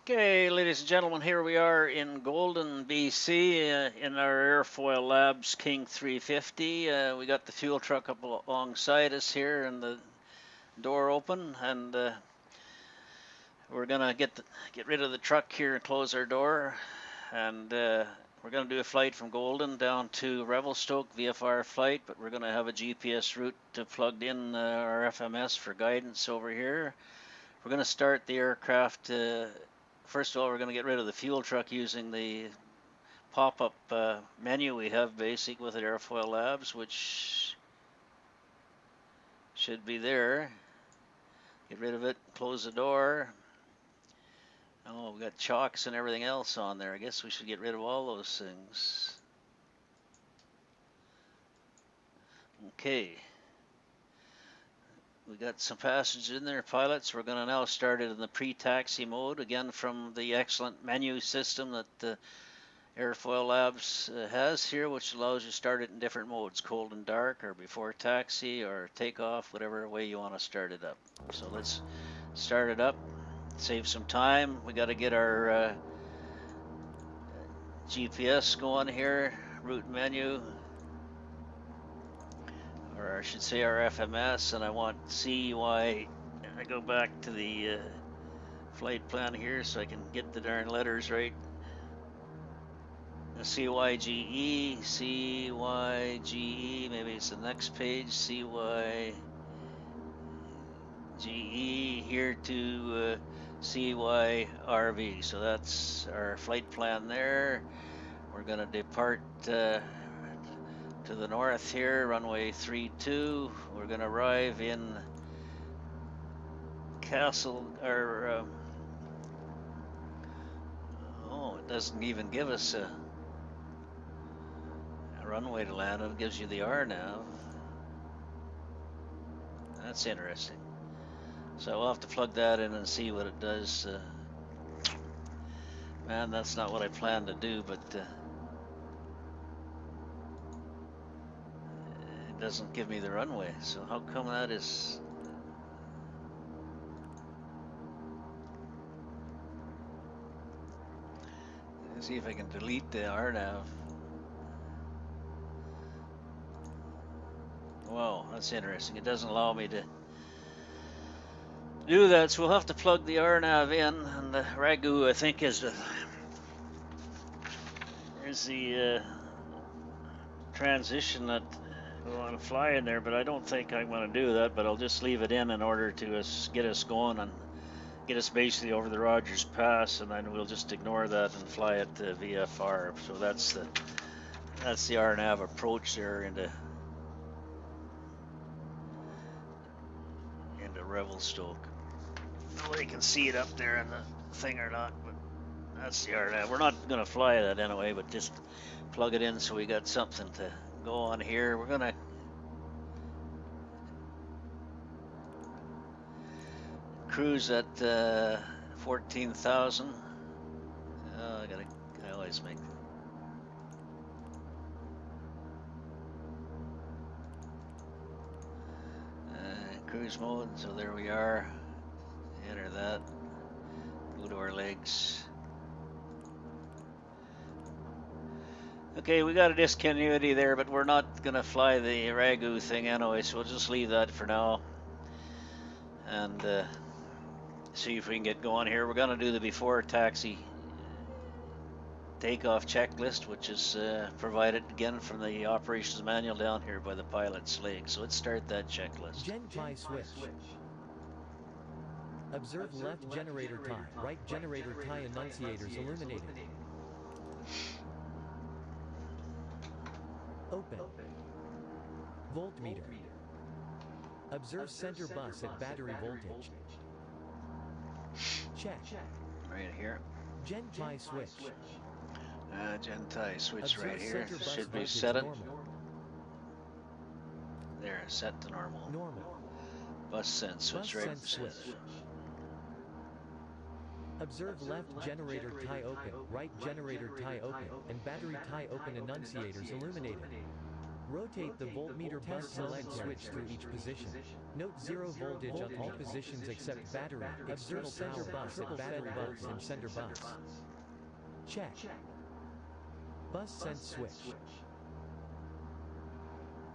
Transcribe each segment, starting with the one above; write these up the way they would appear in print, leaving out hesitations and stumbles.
Okay, ladies and gentlemen, here we are in Golden, BC, in our Airfoil Labs King 350. We got the fuel truck up alongside us here, and the door open, and we're gonna get rid of the truck here and close our door, and we're gonna do a flight from Golden down to Revelstoke VFR flight, but we're gonna have a GPS route plugged in our FMS for guidance over here. We're gonna start the aircraft. First of all, we're going to get rid of the fuel truck using the pop-up menu we have basic with at Airfoil Labs, which should be there. Get rid of it, close the door. Oh, we've got chocks and everything else on there. I guess we should get rid of all those things. Okay. We got some passengers in there, pilots. We're going to now start it in the pre-taxi mode, again from the excellent menu system that Airfoil Labs has here, which allows you to start it in different modes, cold and dark, or before taxi, or takeoff, whatever way you want to start it up. So let's start it up, save some time. We got to get our GPS going here, route menu, or I should say our FMS, and I want CY. I go back to the flight plan here so I can get the darn letters right. CYGE, CYGE, maybe it's the next page, CYGE here to CYRV. So that's our flight plan there. We're going to depart to the north here, runway 32. We're going to arrive in Castle, or oh, it doesn't even give us a runway to land. It gives you the RNAV. That's interesting. So I'll have to plug that in and see what it does. Man, that's not what I planned to do, but it doesn't give me the runway. So how come that is? Let's see if I can delete the RNAV. Wow, that's interesting. It doesn't allow me to do that, so we'll have to plug the RNAV in, and the Ragu, I think, is the transition that we want to fly in there, but I don't think I'm going to do that, but I'll just leave it in order to get us going and get us basically over the Rogers Pass, and then we'll just ignore that and fly it to VFR. So that's the RNAV approach there into Revelstoke. Nobody can see it up there in the thing or not, but that's the RNAV. We're not going to fly that anyway, but just plug it in so we got something to go on here. We're going to cruise at 14,000. I always make cruise mode. So there we are. Enter that. Go to our legs. Okay, we got a discontinuity there, but we're not gonna fly the Ragu thing anyway, so we'll just leave that for now and see if we can get going here. We're gonna do the before taxi takeoff checklist, which is provided again from the operations manual down here by the pilot's leg. So let's start that checklist. Gen tie switch. Observe left generator tie, right generator tie annunciators illuminated. Open. Voltmeter. Observe center bus at battery voltage. Check. Right here. Gen tie switch. Gen tie switch Observe right here. center bus Should be voltage set it. normal. There, set to normal. Normal. Bus sense switch Bus right. sense switch. Observe left generator tie open, right generator tie open, and battery tie open annunciators illuminated. Rotate the voltmeter bus select switch through each position. Note 0 voltage on all positions except battery, external center bus at battery bus and center bus. Check. Bus sense switch.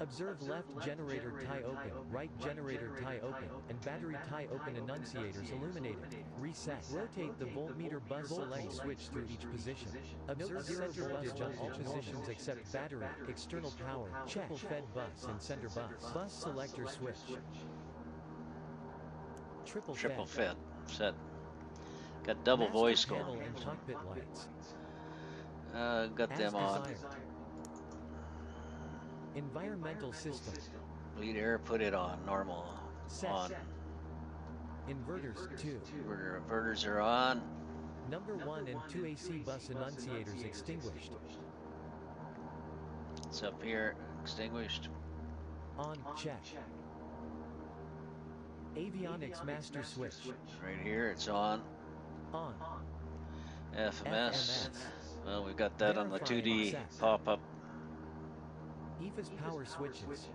Observe left generator tie open, right generator tie open, and battery tie open annunciators illuminated. Reset. Rotate the voltmeter bus select switch through each position. Observe center voltage on all positions except battery, external power, triple fed bus and center bus. Bus selector switch. Triple fed. Set. Got double Master voice panel going. and cockpit lights. Got them on. Desired. Environmental system. Bleed air, put it on. Normal. Set. On. Inverters 2. Inverters are on. Number 1 and 2 AC bus annunciators extinguished. It's up here. Extinguished. On. Check. Avionics master switch. Right here. It's on. On. FMS. Well, we've got that on the 2D pop-up. EFIS power switches.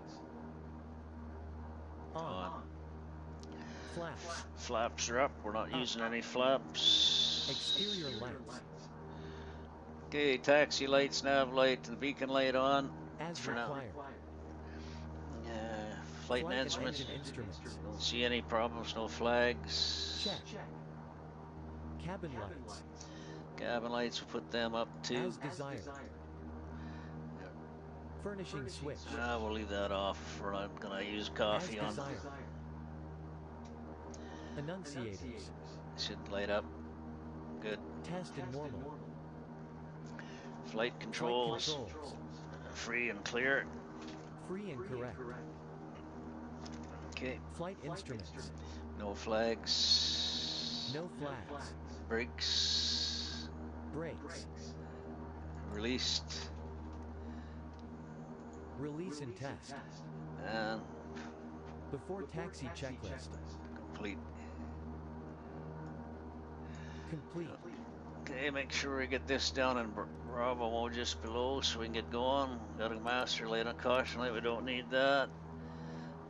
On. Flaps. Flaps are up. We're not using any flaps. Exterior lights. Okay, taxi lights, nav light, the beacon light on. As for required. Now. Flight and enhancement. engine instruments. Don't see any problems. No flags. Check. Cabin lights. Cabin lights, we'll put them up too. As desired. Furnishing switch. We'll leave that off. We're not gonna use coffee on. Annunciators. Should light up. Good. Test and normal. Flight controls. Free and clear. Free and correct. Okay. Flight instruments. No flags. No flags. Brakes. Brakes. Released. Release and test. And Before taxi checklist. complete. Complete. Okay, make sure we get this down in Bravo just below so we can get going. Got a master light on caution light, we don't need that.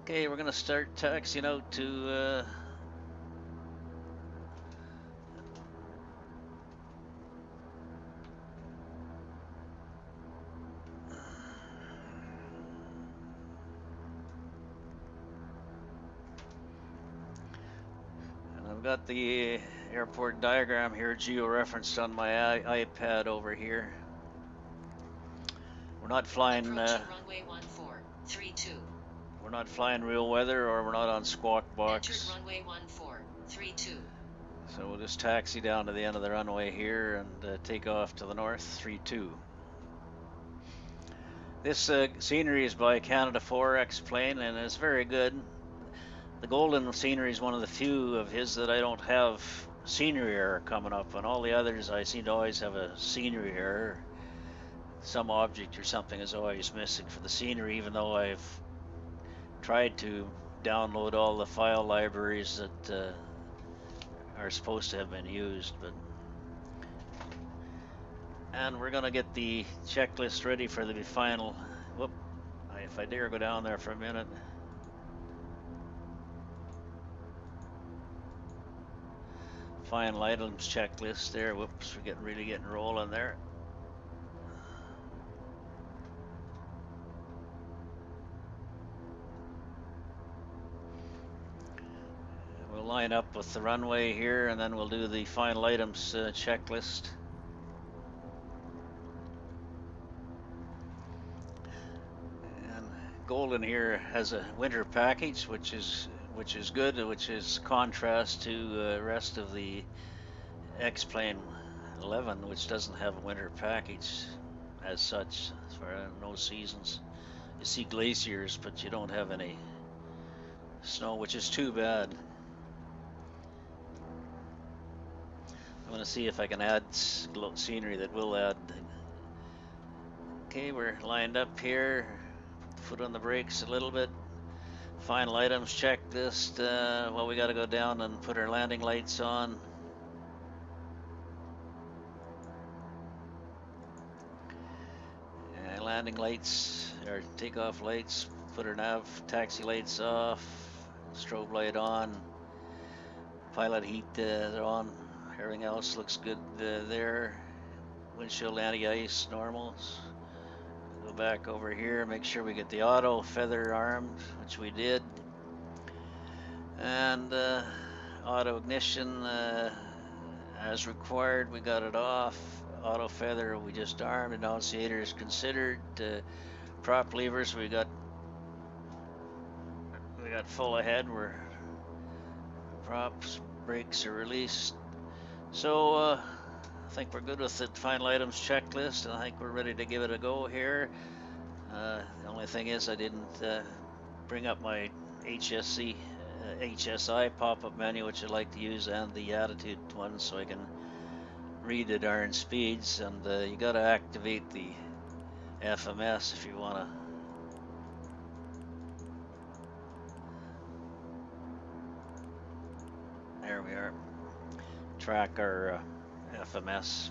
Okay, we're gonna start taxiing out to and I've got the airport diagram here geo-referenced on my iPad over here. We're not flying runway 1432. We're not flying real weather, or we're not on squawk box. Entered runway 1432. So we'll just taxi down to the end of the runway here and take off to the north, 32. This scenery is by Canada 4X plane and it's very good. The Golden scenery is one of the few of his that I don't have scenery error coming up. On all the others, I seem to always have a scenery error. Some object or something is always missing for the scenery, even though I've tried to download all the file libraries that are supposed to have been used. And we're gonna get the checklist ready for the final. Whoop! If I dare go down there for a minute. Final items checklist there. Whoops! We're really getting rolling there. We'll line up with the runway here, and then we'll do the final items checklist. And Golden here has a winter package, which is good, which is contrast to the rest of the X-Plane 11, which doesn't have a winter package as such. As far as no seasons, you see glaciers, but you don't have any snow, which is too bad. I'm going to see if I can add scenery that will add. Okay, we're lined up here. Foot on the brakes a little bit. Final items checklist. Well, we got to go down and put our landing lights on. Landing lights our takeoff lights, put our nav taxi lights off, strobe light on, pilot heat on, everything else looks good there. Windshield anti-ice normals. Go back over here, make sure we get the auto feather armed, which we did. And auto ignition as required, we got it off. Auto feather we just armed. Annunciator is considered. Prop levers we got full ahead. We're props, brakes are released. So I think we're good with the final items checklist, and I think we're ready to give it a go here. The only thing is I didn't bring up my HSI pop-up menu, which I like to use, and the attitude one, so I can read the darn speeds. And you got to activate the FMS if you want to. There we are. Track our FMS.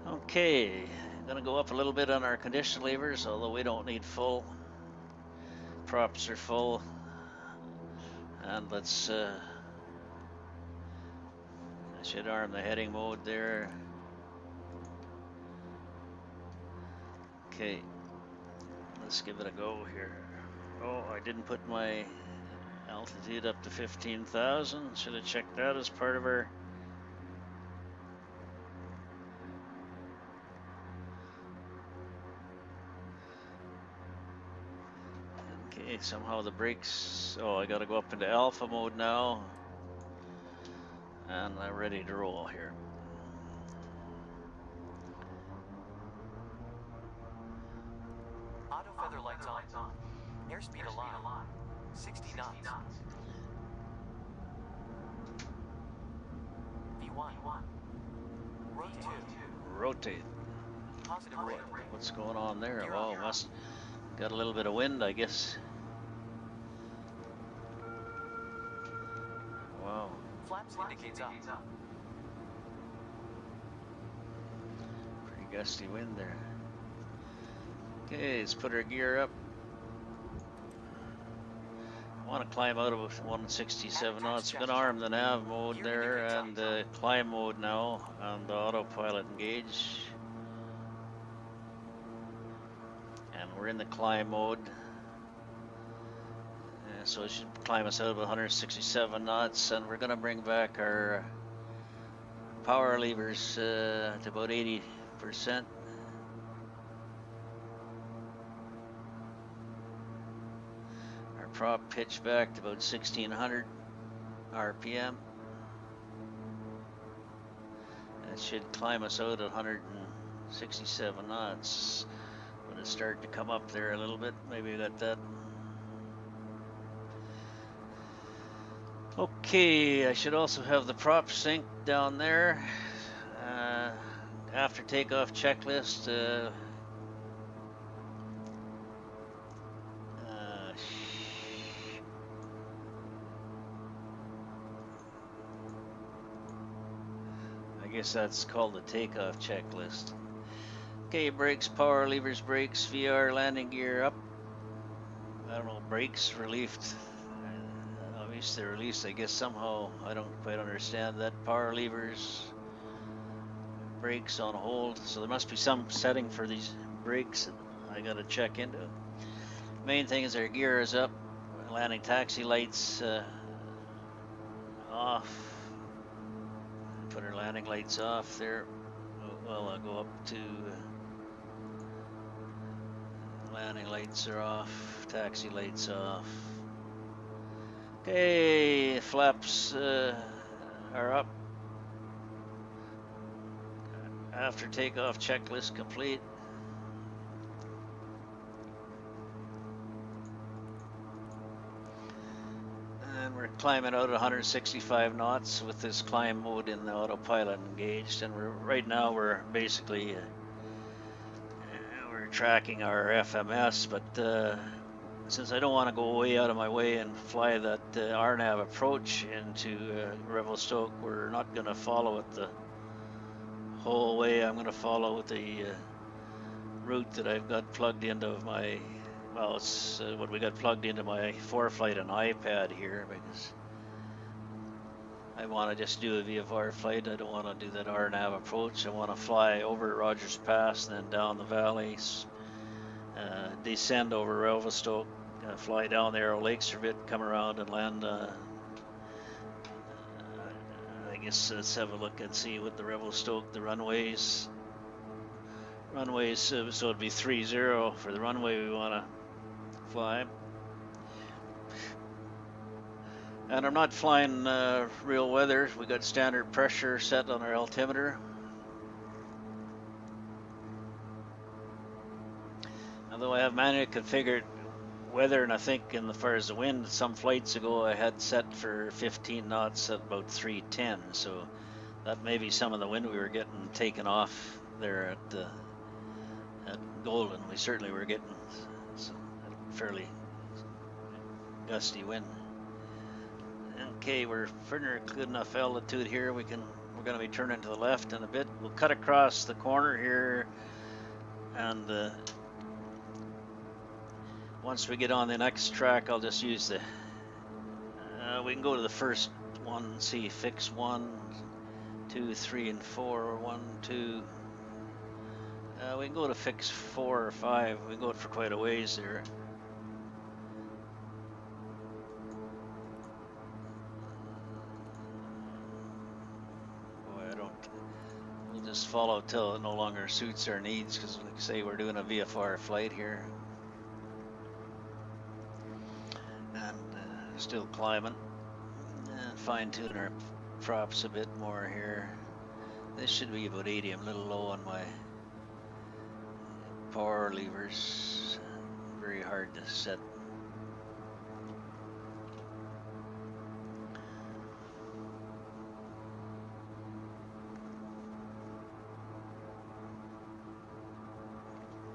Okay, I'm gonna go up a little bit on our condition levers, although we don't need full. Props are full. And let's I should arm the heading mode there. Okay, let's give it a go here. Oh, I didn't put my altitude up to 15,000. Should have checked that as part of our. Okay, somehow the brakes. Oh, I got to go up into alpha mode now. And I'm ready to roll here. Auto feather lights on. Airspeed alive. 60 knots. V1. Rotate. Rotate. Positive rate. What's going on there? Oh, must got a little bit of wind, I guess. Wow. Flaps indicates up. Pretty gusty wind there. Okay, let's put our gear up. I want to climb out of 167 knots. I'm going to arm the nav mode there and climb mode now and the autopilot engage. And we're in the climb mode. So it should climb us out of 167 knots, and we're going to bring back our power levers to about 80%. Our prop pitch back to about 1600 RPM. That should climb us out at 167 knots. When it started to come up there a little bit, maybe we got that. Okay, I should also have the prop sync down there. After takeoff checklist. I guess that's called the takeoff checklist. Okay, brakes, power levers, brakes, VR, landing gear up. I don't know, brakes relieved. Obviously released, I guess somehow. I don't quite understand that. Power levers, brakes on hold. So there must be some setting for these brakes that I gotta check into. Main thing is our gear is up. Landing taxi lights off. Put our landing lights off there. Well, I'll go up to landing lights are off, taxi lights off. Okay, flaps are up. After takeoff checklist complete. And we're climbing out at 165 knots with this climb mode in the autopilot engaged. And right now we're basically we're tracking our FMS, but since I don't want to go way out of my way and fly that RNAV approach into Revelstoke, we're not going to follow it the whole way. I'm going to follow the route that I've got plugged into my well, it's what we got plugged into my ForeFlight and iPad here because I want to just do a VFR flight. I don't want to do that RNAV approach. I want to fly over Rogers Pass and then down the valleys, descend over Revelstoke, fly down the Arrow Lakes for a bit, come around and land. I guess let's have a look and see what the Revelstoke, the runways. So it'd be 30 for the runway we want to fly. And I'm not flying real weather. We got standard pressure set on our altimeter. Although I have manually configured weather, and I think in as far as the wind, some flights ago I had set for 15 knots at about 310. So that may be some of the wind we were getting taken off there at Golden. We certainly were getting some fairly gusty wind. Okay, we're pretty good enough altitude here. We're going to be turning to the left in a bit. We'll cut across the corner here, and once we get on the next track, I'll just use the. We can go to the first one and see fix 1, 2, 3, and 4. 1, 2. We can go to fix 4 or 5. We can go for quite a ways there. We'll just follow till it no longer suits our needs, because like I say, we're doing a VFR flight here. And still climbing. And fine-tune our props a bit more here. This should be about 80. I'm a little low on my power levers. Very hard to set.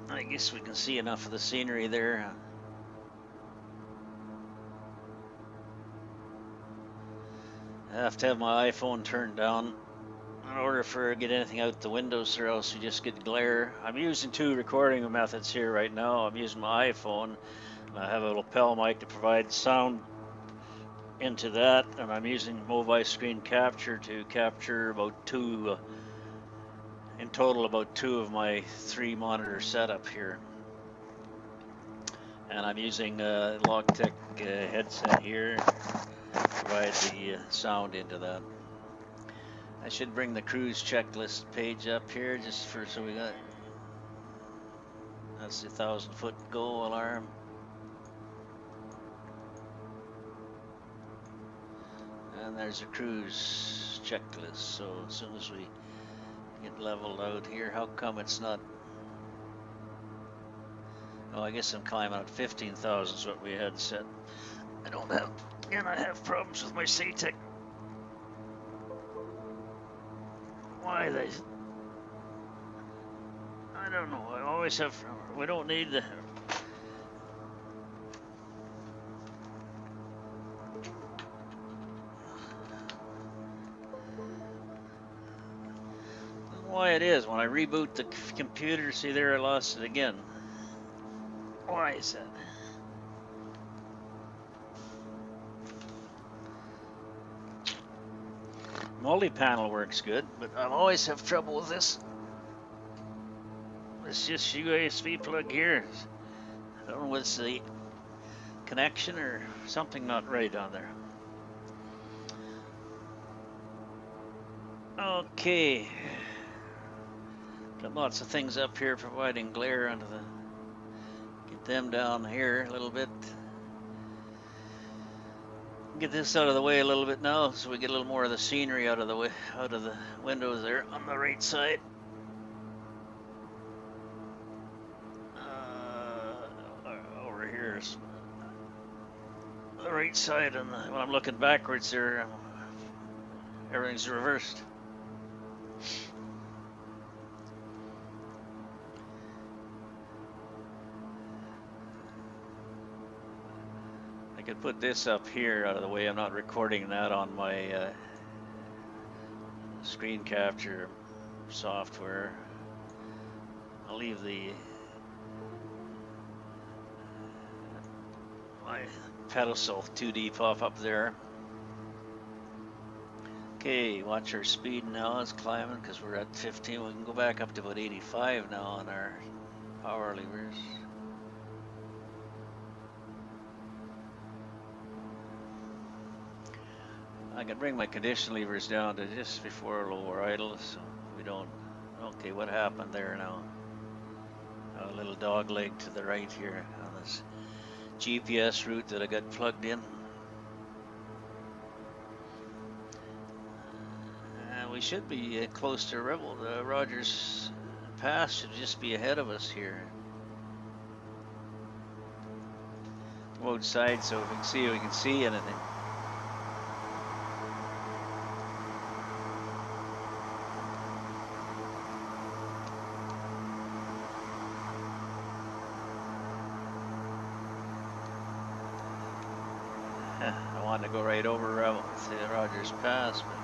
I guess we can see enough of the scenery there. I have to have my iPhone turned down in order for get anything out the windows, or else you just get glare. I'm using 2 recording methods here right now. I'm using my iPhone, and I have a lapel mic to provide sound into that, and I'm using Movavi screen capture to capture about 2, in total about 2 of my 3 monitor setup here. And I'm using a Logitech headset here to provide the sound into that. I should bring the cruise checklist page up here just for, so we got, that's the 1,000-foot go alarm. And there's a cruise checklist. So as soon as we get leveled out here, how come it's not? Oh, I guess I'm climbing at 15,000 is what we had set. I don't have, and I have problems with my SATEC. Why they? I don't know. I always have. We don't need the. Why it is when I reboot the computer? See there, I lost it again. Why is that? Multi-panel works good, but I always have trouble with this. It's just USB plug here. I don't know what's the connection or something not right on there. Okay. Got lots of things up here providing glare onto the. Get them down here a little bit. Get this out of the way a little bit now, so we get a little more of the scenery out of the way, out of the windows there on the right side. Over here is the right side, and when I'm looking backwards there, everything's reversed. I could put this up here out of the way. I'm not recording that on my screen capture software. I'll leave the pedestal too deep off up there. Okay, watch our speed now. It's climbing because we're at 15. We can go back up to about 85 now on our power levers. I can bring my condition levers down to just before lower idle so we don't. Okay, what happened there now? A little dog leg to the right here on this GPS route that I got plugged in. We should be close to Rebel. The Rogers Pass should just be ahead of us here. Go outside so we can see anything. I wanted to go right over the Rogers Pass, but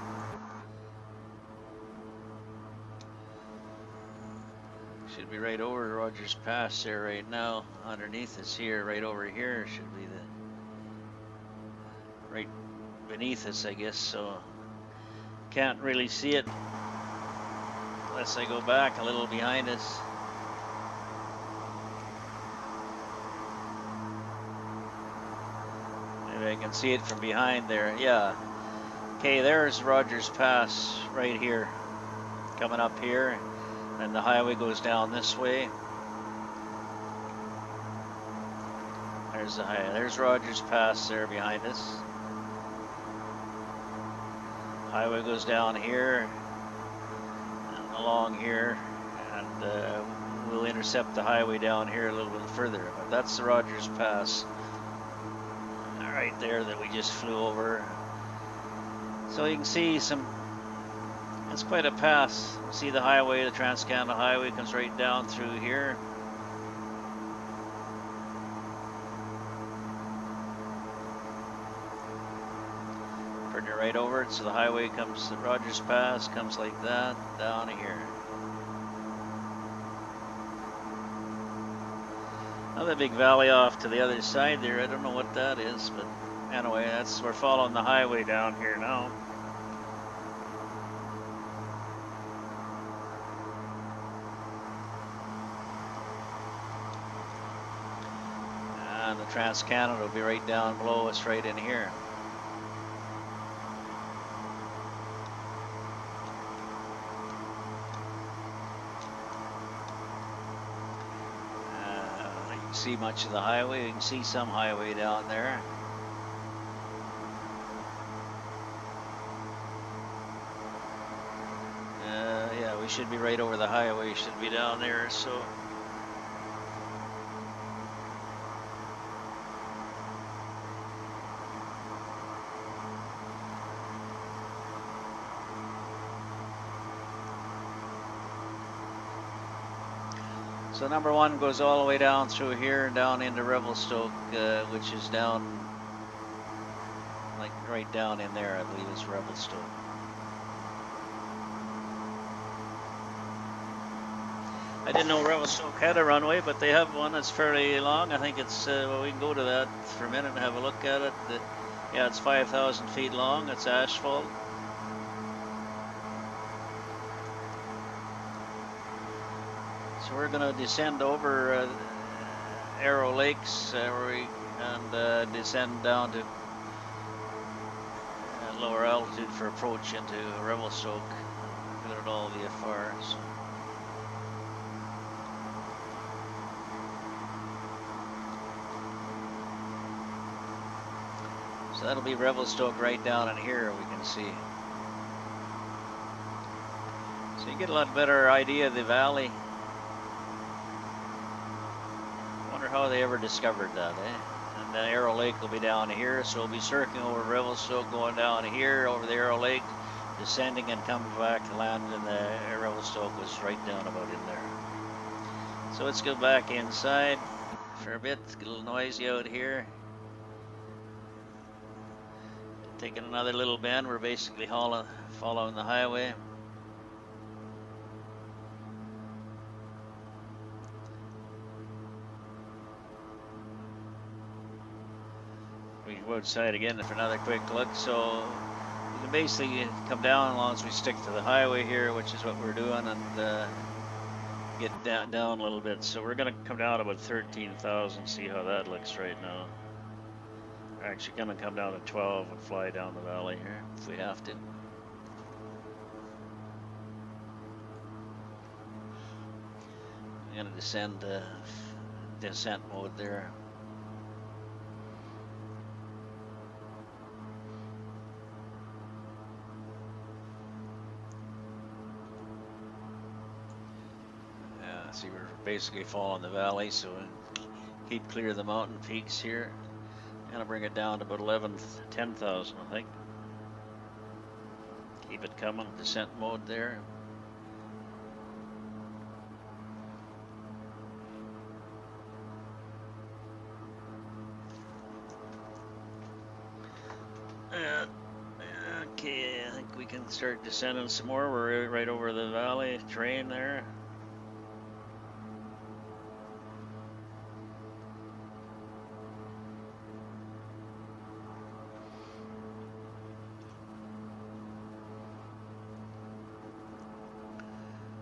should be right over Rogers Pass there right now. Underneath us here, right over here, should be the right beneath us, I guess. So can't really see it unless I go back a little behind us. Maybe I can see it from behind there. Yeah. Okay, there's Rogers Pass right here, coming up here, and the highway goes down this way. There's the highway. There's Rogers Pass there behind us. Highway goes down here and along here, and we'll intercept the highway down here a little bit further. But that's the Rogers Pass right there that we just flew over. So you can see it's quite a pass. You see the highway, the Trans-Canada Highway comes right down through here. Turn it right over it, so the highway comes, the Rogers Pass comes like that, down here. Another big valley off to the other side there. I don't know what that is, but anyway, we're following the highway down here now. And the Trans-Canada will be right down below us, right in here. You can see much of the highway. You can see some highway down there. Yeah, we should be right over the highway. Should be down there, so. So number one goes all the way down through here and down into Revelstoke, which is down, like right down in there, I believe is Revelstoke. I didn't know Revelstoke had a runway, but they have one that's fairly long. I think it's, well, we can go to that for a minute and have a look at it. Yeah, it's 5,000 feet long. It's asphalt. So we're going to descend over Arrow Lakes and descend down to lower altitude for approach into Revelstoke. Look at all VFRs. So that'll be Revelstoke right down in here, we can see. So you get a lot better idea of the valley. Wonder how they ever discovered that, eh? And the Arrow Lake will be down here, so we'll be circling over Revelstoke, going down here over the Arrow Lake, descending and coming back to land in the Revelstoke was right down about in there. So let's go back inside for a bit. It's a little noisy out here. Taking another little bend. We're basically following the highway. go outside again for another quick look. So we can basically come down as long as we stick to the highway here, which is what we're doing, and get down a little bit. So we're gonna come down about 13,000, see how that looks right now. We're actually gonna come down to 12 and fly down the valley here if we have to. I'm gonna descend descent mode there. Yeah, see, we're basically following the valley, so we keep clear of the mountain peaks here. I'm gonna bring it down to about 10,000, I think. Keep it coming, descent mode there. Okay, I think we can start descending some more. We're right over the valley terrain there.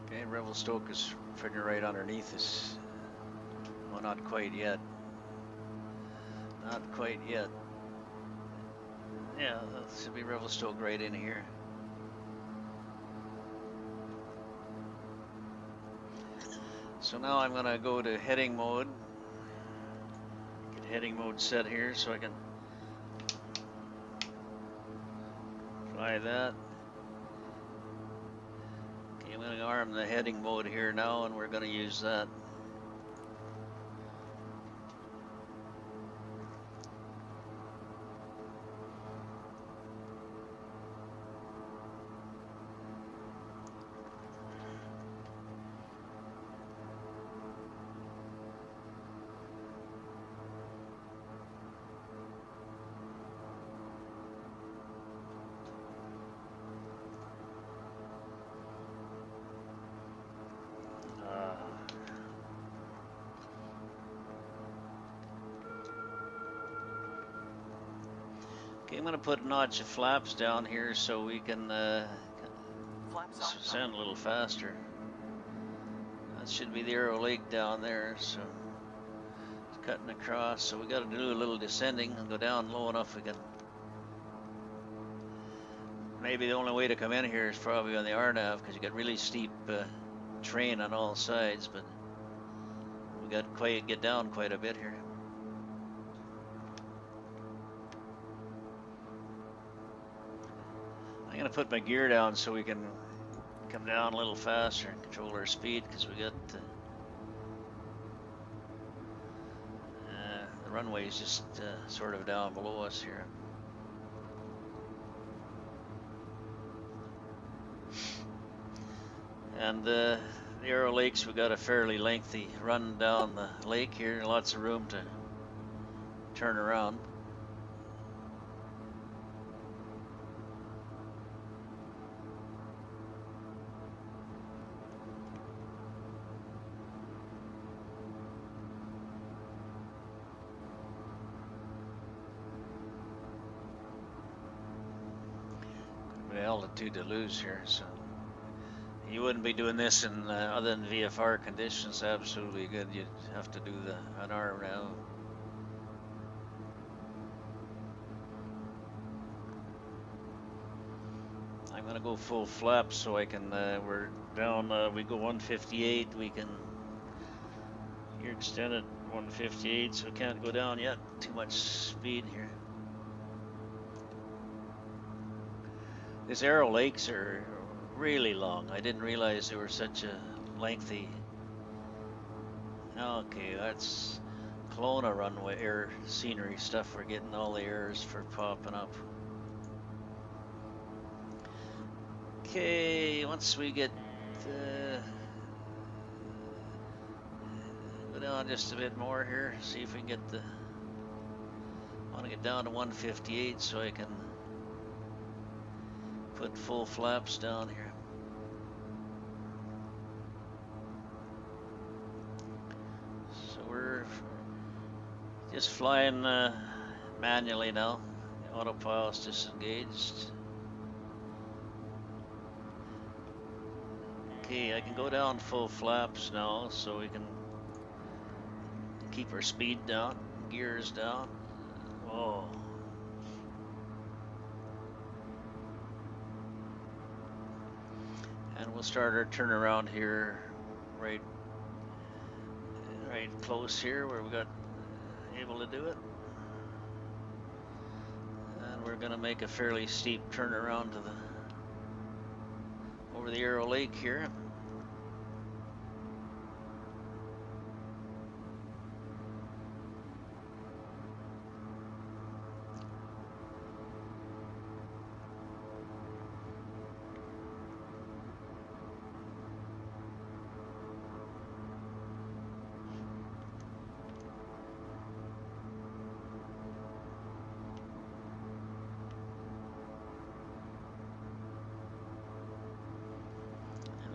Okay, Revelstoke is pretty right underneath us. Well, not quite yet. Not quite yet. Yeah, that should be Revelstoke right in here. So now I'm gonna go to heading mode. Get heading mode set here so I can fly that. Okay, I'm gonna arm the heading mode here now, and we're gonna use that. Okay, I'm gonna put a notch of flaps down here so we can descend a little faster. That should be the Arrow Lake down there, so it's cutting across. So we got to do a little descending and go down low enough we can. Maybe the only way to come in here is probably on the RNAV because you got really steep terrain on all sides, but we got to get down quite a bit here. I'm gonna put my gear down so we can come down a little faster and control our speed because we got the runway is just sort of down below us here. And the Arrow Lakes, we got a fairly lengthy run down the lake here, lots of room to turn around. Altitude to lose here, so you wouldn't be doing this in other than VFR conditions. Absolutely good. You'd have to do an arm now. I'm gonna go full flap so I can. We're down. We go 158. We can. You're extended 158, so we can't go down yet. Too much speed here. These Arrow Lakes are really long. I didn't realize they were such a lengthy. Okay, that's Kelowna runway air scenery stuff. We're getting all the errors for popping up. Okay, once we get go down just a bit more here, see if we can get the. I want to get down to 158 so I can put full flaps down here. So we're just flying manually now. Autopilot's disengaged. Okay, I can go down full flaps now, so we can keep our speed down, gears down. Whoa. And we'll start our turnaround here, right close here where we got able to do it. And we're gonna make a fairly steep turnaround to the over the Arrow Lake here.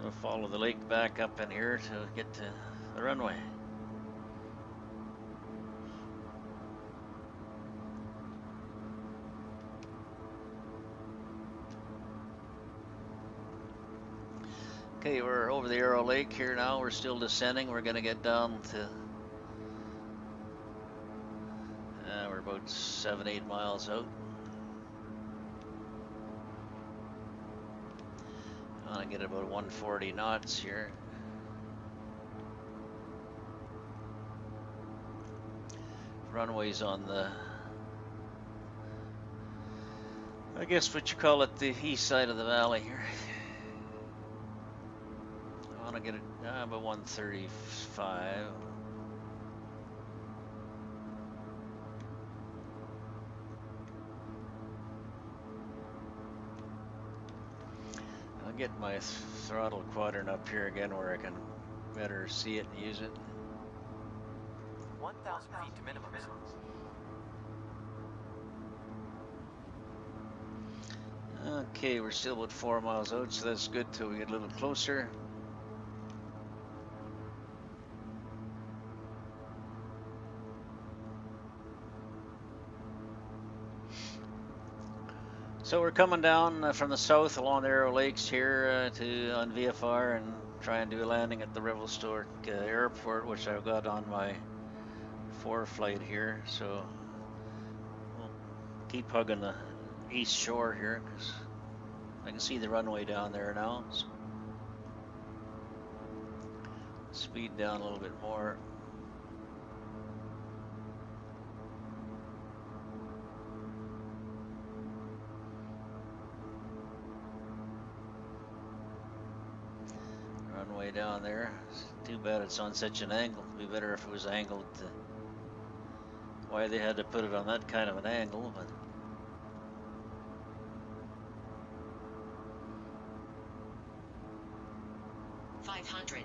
We'll follow the lake back up in here to get to the runway. Okay, we're over the Arrow Lake here now. We're still descending. We're going to get down to, we're about 7-8 miles out. I'm going to get about 140 knots here. Runway's on the, I guess what you call it, the east side of the valley here. I want to get it about 135. I'll get my throttle quadrant up here again where I can better see it and use it. 1,000 feet to minimum. Okay, we're still about 4 miles out, so that's good till we get a little closer. So we're coming down from the south along the Arrow Lakes here on VFR and try and do a landing at the Revelstoke Airport, which I've got on my flight here. So we'll keep hugging the east shore here because I can see the runway down there now. So speed down a little bit more. Runway down there. It's too bad it's on such an angle. It'd be better if it was angled. Why they had to put it on that kind of an angle, but 500.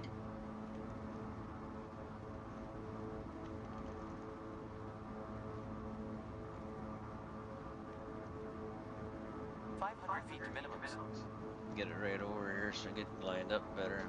500 feet to minimum. get it right over here so I get lined up better.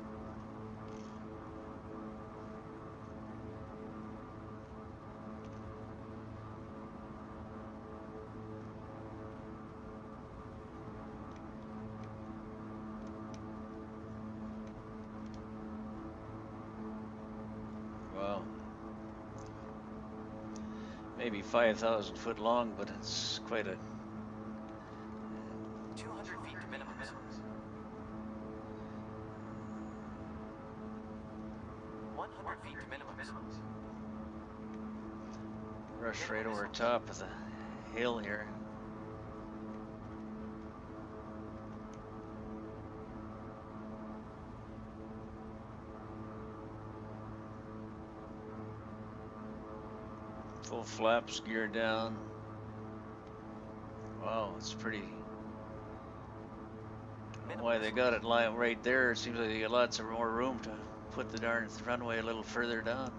Wow. Maybe 5,000 foot long, but it's quite a 200 feet to minimum. 100 feet to minimum. rush right over top of the hill here. Full flaps, gear down. Wow, it's pretty. Why they got it lying right there? It seems like they got lots of more room to put the darn runway a little further down.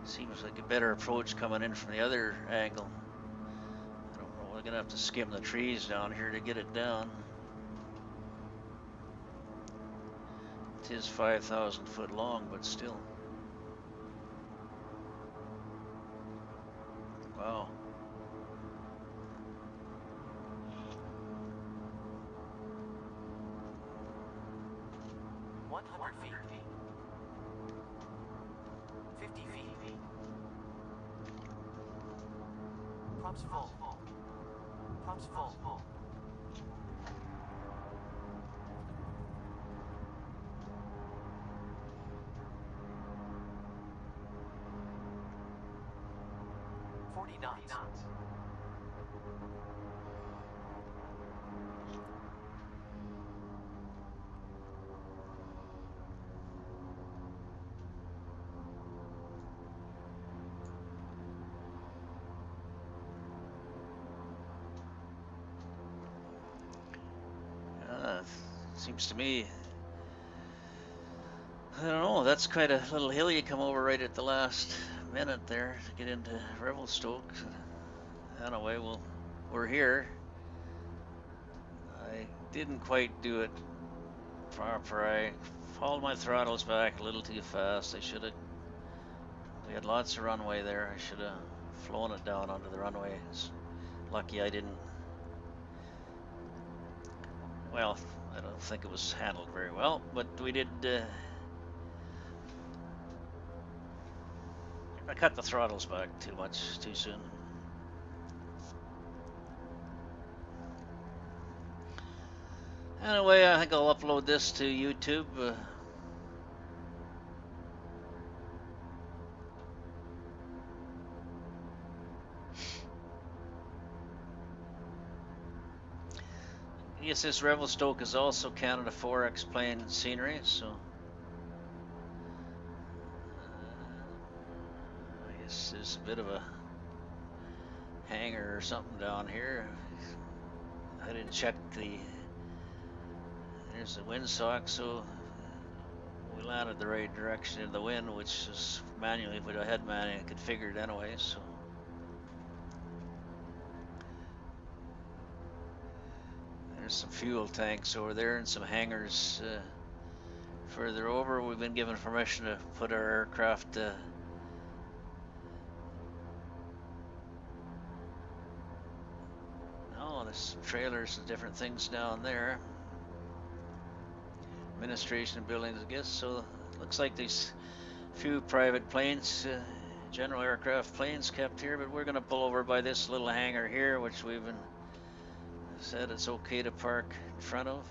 Seems like a better approach coming in from the other angle. I don't know. We're gonna have to skim the trees down here to get it down. It is 5,000 foot long, but still. 100 feet. 50 feet. Props full. Props full. 40 knots. Seems to me, I don't know, that's quite a little hill you come over right at the last minute there to get into Revelstoke. Anyway, we're here. I didn't quite do it proper. I hauled my throttles back a little too fast. I should have. We had lots of runway there. I should have flown it down onto the runway. It's lucky I didn't. Well, I don't think it was handled very well, but we did. I cut the throttles back too much too soon. Anyway, I think I'll upload this to YouTube. I guess this Revelstoke is also Canada 4X plane scenery, so I guess there's a bit of a hangar or something down here. I didn't check there's the windsock, so we landed the right direction in the wind, which is manually, if I had manually configured anyway, so. There's some fuel tanks over there and some hangars further over. We've been given permission to put our aircraft oh, there's some trailers and different things down there. Administration buildings, I guess. So it looks like there's a few private planes, general aircraft planes kept here, but we're going to pull over by this little hangar here, which we've been said it's okay to park in front of.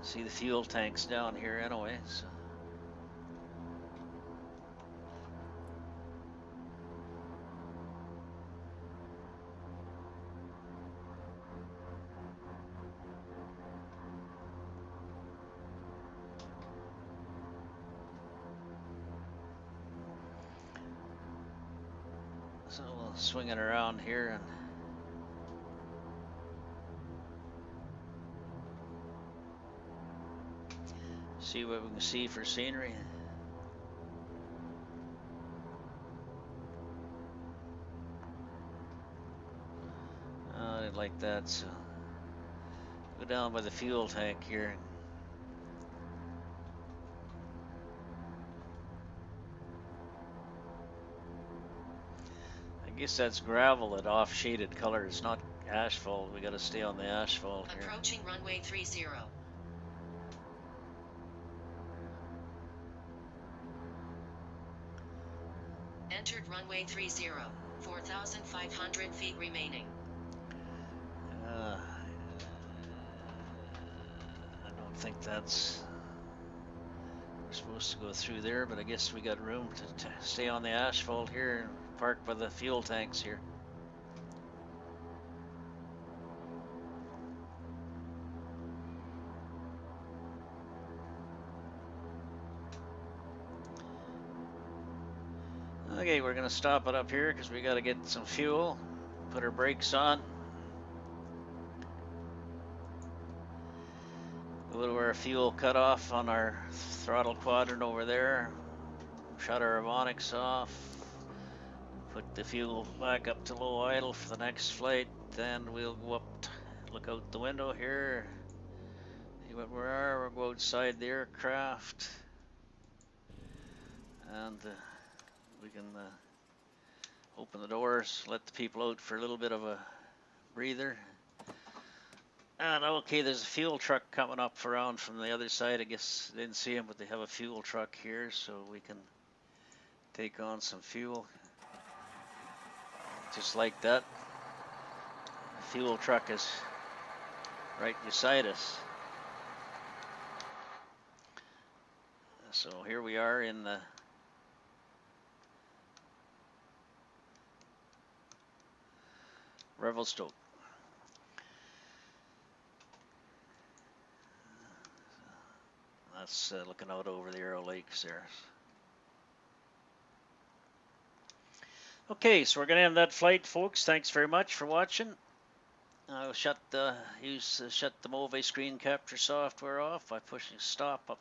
See the fuel tanks down here anyway, so. So we'll swing it around here and see what we can see for scenery. I didn't like that, so go down by the fuel tank here. I guess that's gravel, that off-shaded color. It's not asphalt. We got to stay on the asphalt here. Approaching runway 30. Entered runway 30. 4,500 feet remaining. I don't think that's. We're supposed to go through there, but I guess we got room to stay on the asphalt here and park by the fuel tanks here. Okay, we're gonna stop it up here because we got to get some fuel, put our brakes on. Go to our fuel cutoff on our throttle quadrant over there. Shut our avonics off. Put the fuel back up to low idle for the next flight. Then we'll go up, look out the window here, see what we are. We'll go outside the aircraft, and we can open the doors, let the people out for a little bit of a breather. And okay, there's a fuel truck coming up around from the other side. I guess I didn't see him, but they have a fuel truck here, so we can take on some fuel. Just like that. The fuel truck is right beside us. So here we are in the Revelstoke. That's looking out over the Arrow Lakes there. Okay, so we're going to end that flight, folks. Thanks very much for watching. I'll shut the Movavi screen capture software off by pushing stop up